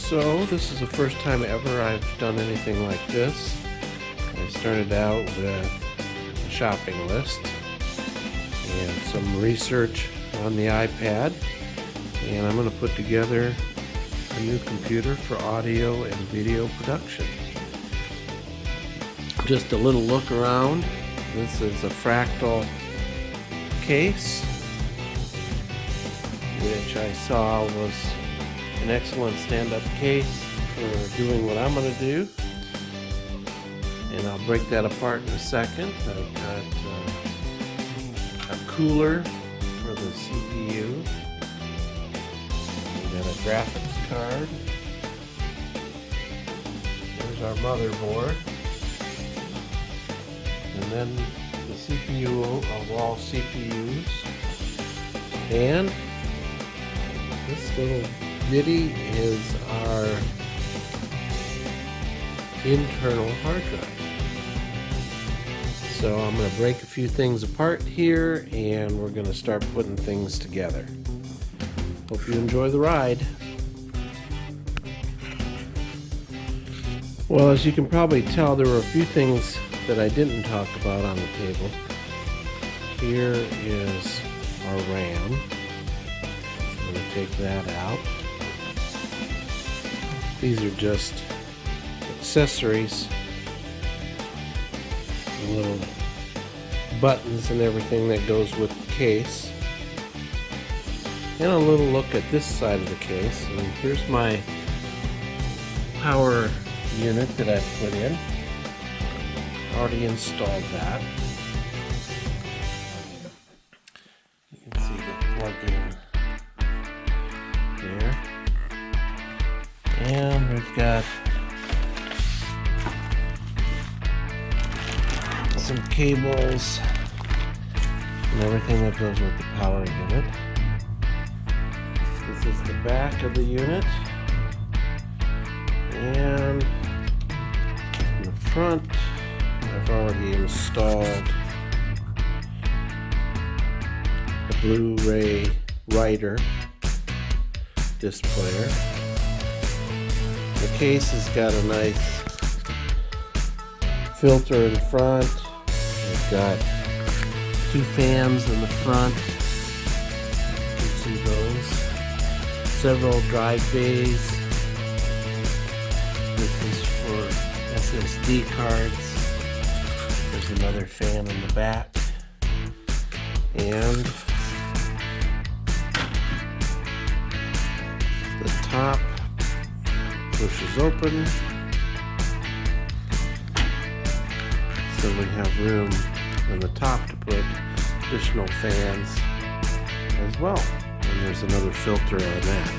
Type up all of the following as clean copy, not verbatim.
So this is the first time ever I've done anything like this. I started out with a shopping list and some research on the iPad, and I'm going to put together a new computer for audio and video production. Just a little look around. This is a Fractal case, which I saw was an excellent stand-up case for doing what I'm going to do, and I'll break that apart in a second. I've got a cooler for the CPU. We got a graphics card. There's our motherboard, and then the CPU of all CPUs, and this little bitty is our internal hard drive. So I'm going to break a few things apart here, and we're going to start putting things together. Hope you enjoy the ride. Well, as you can probably tell, there were a few things that I didn't talk about on the table. Here is our RAM. I'm going to take that out. These are just accessories, little buttons and everything that goes with the case. And a little look at this side of the case. And here's my power unit that I've put in. Already installed that. You can see the plug-in there. And we've got some cables and everything that goes with the power unit. This is the back of the unit, and in the front I've already installed a Blu-ray writer disc player. The case has got a nice filter in front. We've got two fans in the front. You can see those. Several drive bays. This is for SSD cards. There's another fan in the back. And the top pushes open, so we have room on the top to put additional fans as well. And there's another filter on that.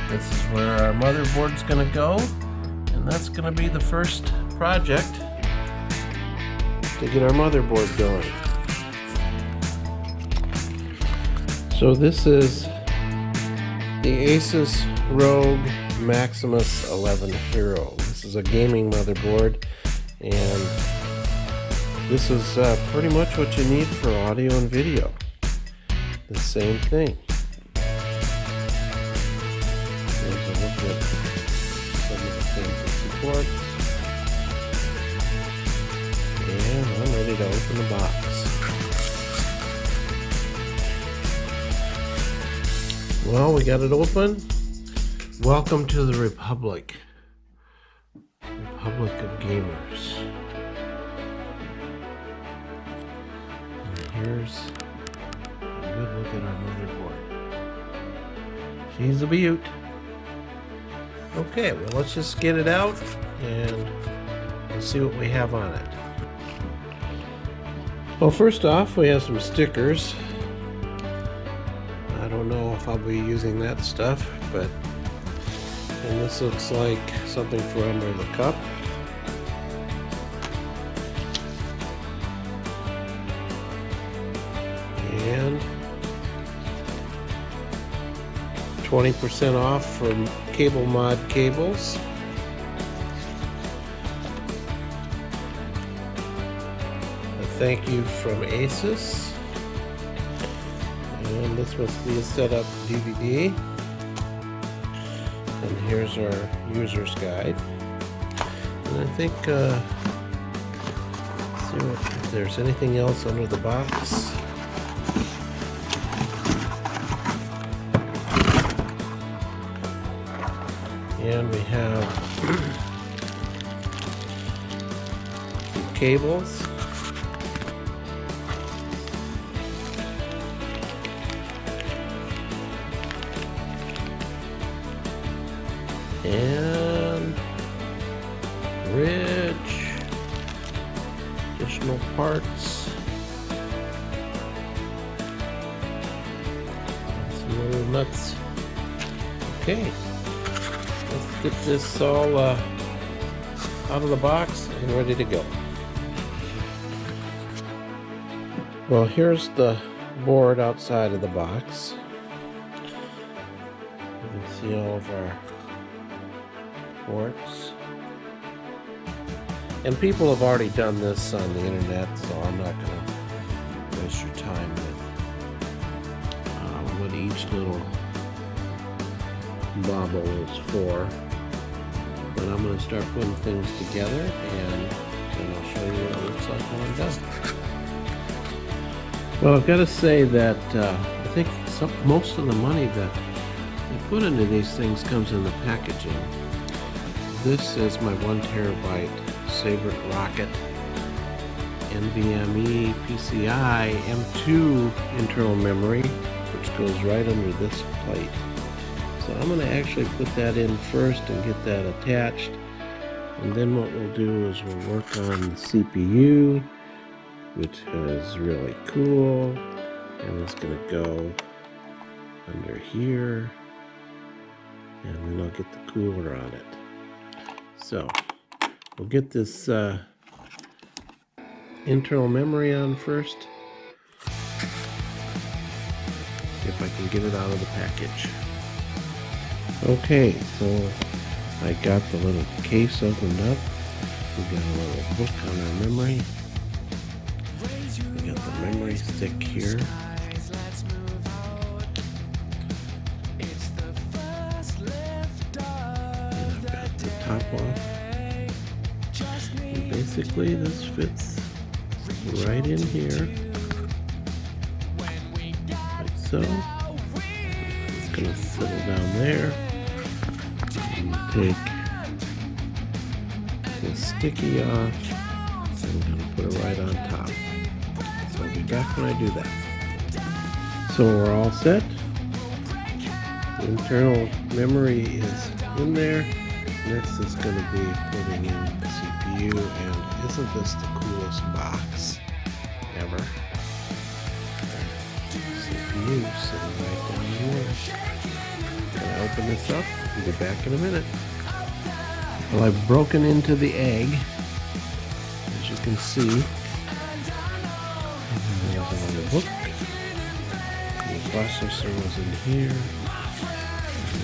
This is where our motherboard's going to go, and that's going to be the first project to get our motherboard going. So this is the Asus ROG Maximus 11 Hero. This is a gaming motherboard, and this is pretty much what you need for audio and video. The same thing. There's a look at some of the things it supports. And I'm ready to open the box. Well, we got it open. Welcome to the Republic. Republic of Gamers. And here's a good look at our motherboard. She's a beaut. Okay, well, let's just get it out and let's see what we have on it. Well, first off, we have some stickers. I don't know if I'll be using that stuff, but and this looks like something for under the cup. And 20% off from Cable Mod Cables. thank you from Asus. And this must be a setup DVD. And here's our user's guide. And I think, let's see if there's anything else under the box. And we have some cables. And bridge, additional parts, and some little nuts. Okay, let's get this all out of the box and ready to go. Well, here's the board outside of the box. You can see all of our ports. And people have already done this on the internet, so I'm not going to waste your time with what each little bobble is for. But I'm going to start putting things together, and then I'll show you what it looks like when I'm done. Well, I've got to say that I think most of the money that they put into these things comes in the packaging. This is my 1 terabyte CyberLink NVMe PCI M2 internal memory, which goes right under this plate. So I'm going to actually put that in first and get that attached, and then what we'll do is we'll work on the CPU, which is really cool, and it's going to go under here, and then I'll get the cooler on it. So we'll get this internal memory on first, if I can get it out of the package. Okay, so I got the little case opened up. We got a little book on our memory. We got the memory stick here. Top off. And basically this fits right in here, like so. It's going to settle down there. And take the sticky off, and I'm going to put it right on top. So I'll be back when I do that. So we're all set. The internal memory is in there. Next is going to be putting in the CPU, and isn't this the coolest box ever? CPU sitting right down here. Gonna open this up and be back in a minute. Well, I've broken into the egg, as you can see. There's on the book. The processor was in here.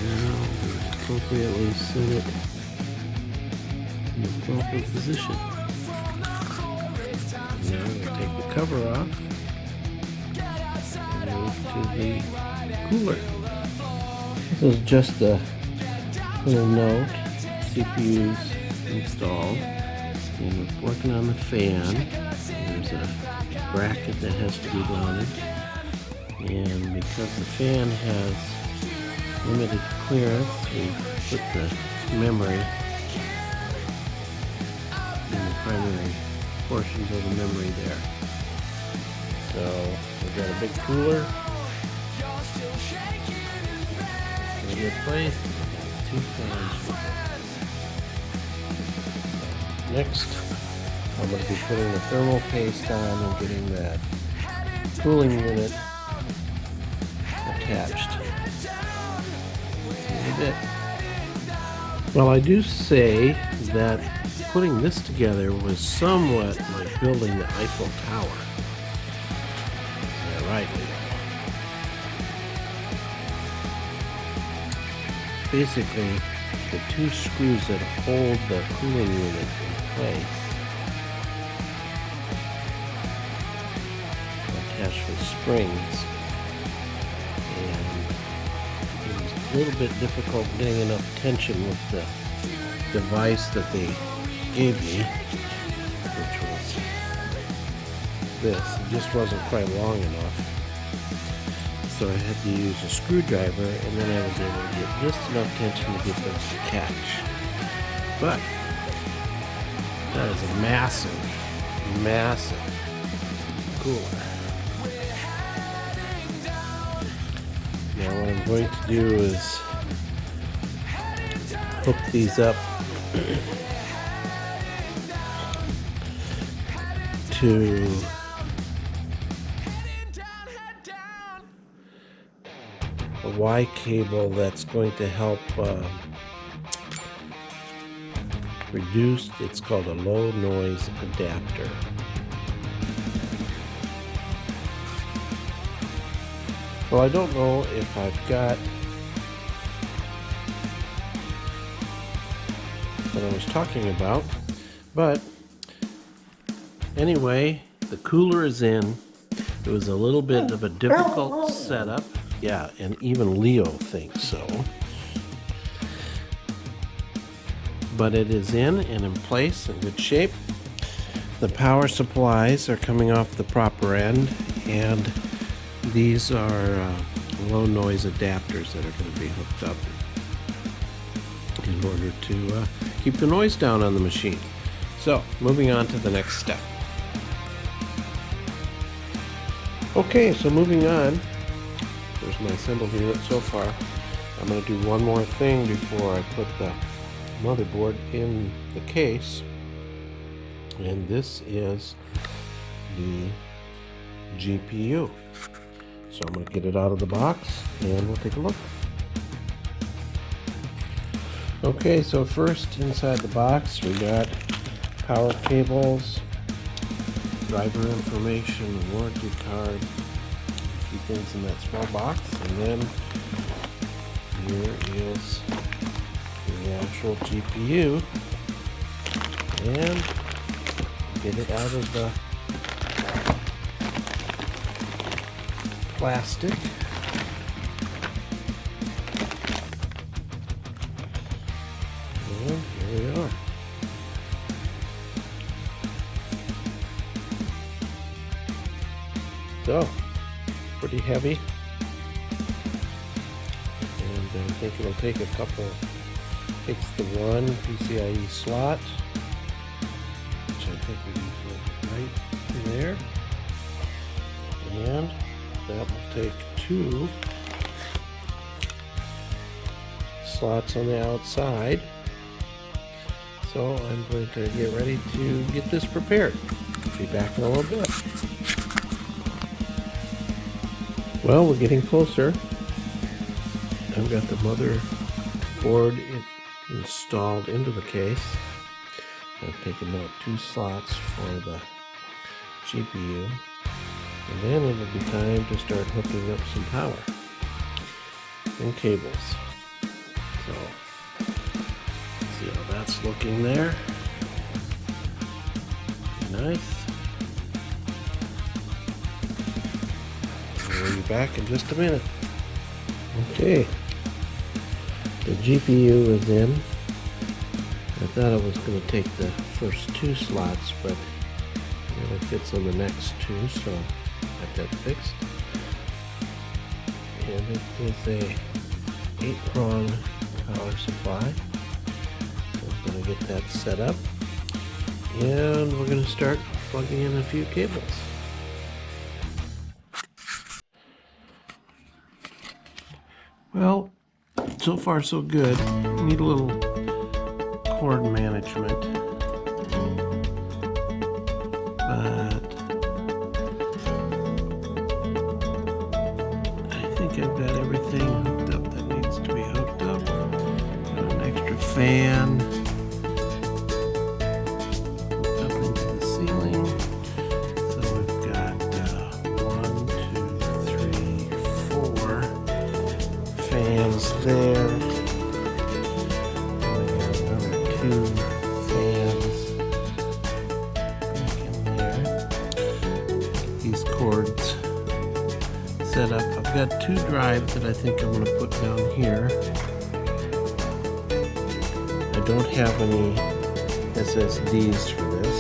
Now we appropriately set it in the proper position. Now we'll take the cover off and move to the cooler. This is just a little note. CPU's installed. And we're working on the fan. There's a bracket that has to be mounted. And because the fan has limited clearance, we put the memory in the primary portions of the memory there. So we've got a big cooler in a good place. 2 fans. Next, I'm going to be putting the thermal paste on and getting that cooling unit attached. Bit. Well, I do say that putting this together was somewhat like building the Eiffel Tower. Yeah, right. Basically, the 2 screws that hold the cooling unit in place attached with springs, and it was a little bit difficult getting enough tension with the device that they gave me, which was this. It just wasn't quite long enough, so I had to use a screwdriver, and then I was able to get just enough tension to get those to catch. But that is a massive, massive cooler. Now what I'm going to do is hook these up to a Y cable that's going to help reduce, it's called a low noise adapter. Well, I don't know if I've got what I was talking about, but anyway, the cooler is in. It was a little bit of a difficult setup. Yeah, and even Leo thinks so. But it is in and in place, in good shape. The power supplies are coming off the proper end, and these are low noise adapters that are going to be hooked up in order to keep the noise down on the machine. So, moving on to the next step. Okay, so moving on. There's my assembled unit so far. I'm going to do one more thing before I put the motherboard in the case, and this is the GPU. So I'm going to get it out of the box and we'll take a look. Okay, so first inside the box we got power cables, driver information, warranty card, a few things in that small box, and then here is the actual GPU, and get it out of the plastic. And here we are. So, pretty heavy, and I think it'll take a couple. Takes the one PCIe slot, which I think we need right there, and that will take two slots on the outside. So I'm going to get ready to get this prepared. Be back in a little bit. Well, we're getting closer. I've got the motherboard installed into the case. I've taken out two slots for the GPU, and then it'll be time to start hooking up some power and cables. So let's see how that's looking there. Nice. We'll be back in just a minute. Okay, the GPU is in. I thought I was going to take the first two slots, but it really fits on the next two, so I got that fixed. And it is a 8-prong power supply. So I'm going to get that set up, and we're going to start plugging in a few cables. Well, so far so good. Need a little cord management, but I think I've got everything hooked up that needs to be hooked up. Got an extra fan hooked up into the ceiling. So we've got 1, 2, 3, 4 fans there. Two fans back in there. These cords set up. I've got 2 drives that I think I'm going to put down here. I don't have any SSDs for this.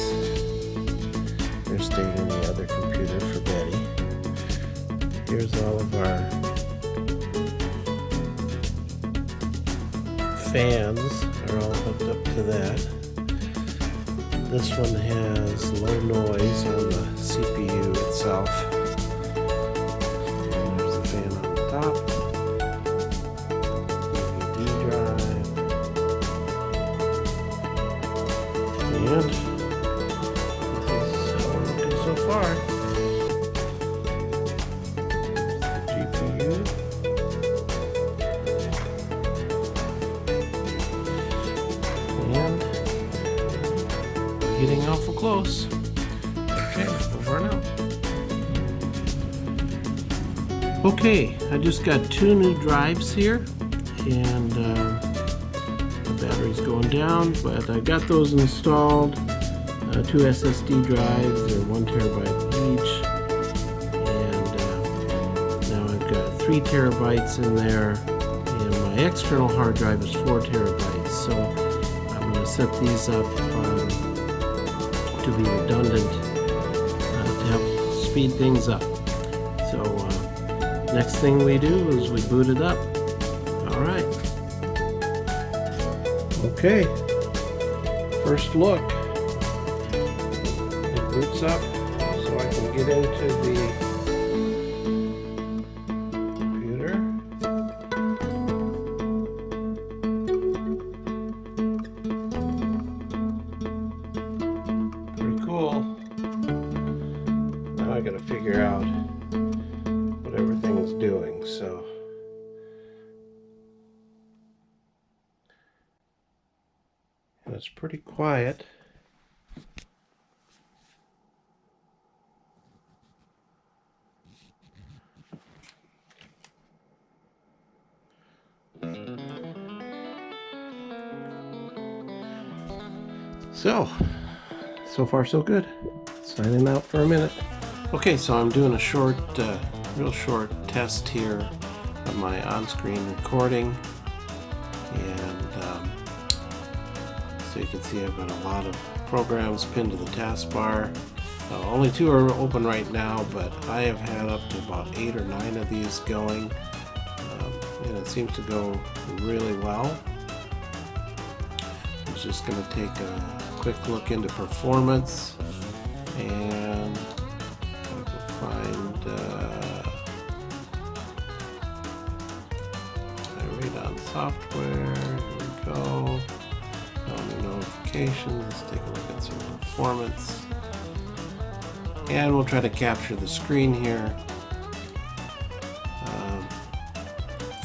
They're staying in the other computer for Betty. Here's all of our fans are all hooked up to that. This one has low noise on the CPU itself. And there's the fan on the top. DVD drive. And this is how we're looking so far. The GPU. And getting awful close. Okay, over and out. Okay, I just got 2 new drives here, and the battery's going down, but I got those installed. 2 SSD drives, they're 1 terabyte each, and now I've got 3 terabytes in there, and my external hard drive is 4 terabytes. So I'm going to set these up to be redundant to help speed things up. So next thing we do is we boot it up. All right. Okay. First look. It boots up so I can get into the computer. Cool. Now I gotta figure out what everything's doing, so and it's pretty quiet. So far so good. Signing out for a minute. Okay, so I'm doing a short, real short test here of my on-screen recording, and so you can see I've got a lot of programs pinned to the taskbar. Only 2 are open right now, but I have had up to about 8 or 9 of these going, and it seems to go really well. I'm just going to take a quick look into performance, and I will find I read on software. Here we go. Only notifications. Let's take a look at some performance, and we'll try to capture the screen here.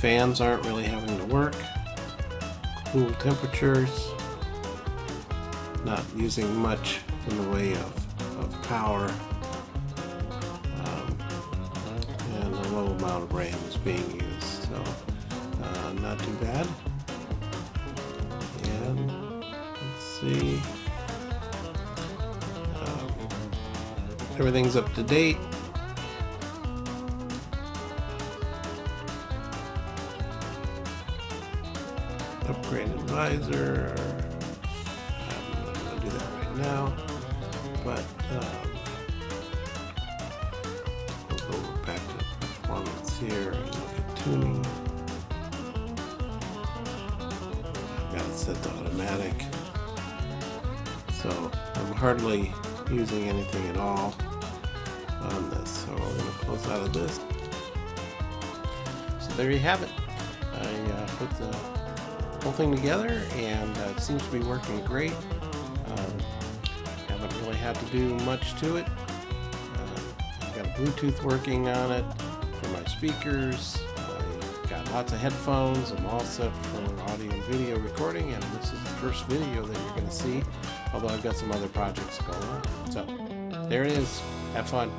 Fans aren't really having to work. Cool temperatures. Not using much in the way of power, and a low amount of RAM is being used, so not too bad. And let's see, everything's up to date. Upgrade advisor. Do that right now, but we'll go back to performance here and look at tuning. I've got it set to automatic, so I'm hardly using anything at all on this, so we're going to close out of this. So there you have it. I put the whole thing together, and it seems to be working great. Haven't really had to do much to it. I've got Bluetooth working on it for my speakers. I've got lots of headphones. I'm all set for audio and video recording, and this is the first video that you're going to see, although I've got some other projects going on. So there it is. Have fun.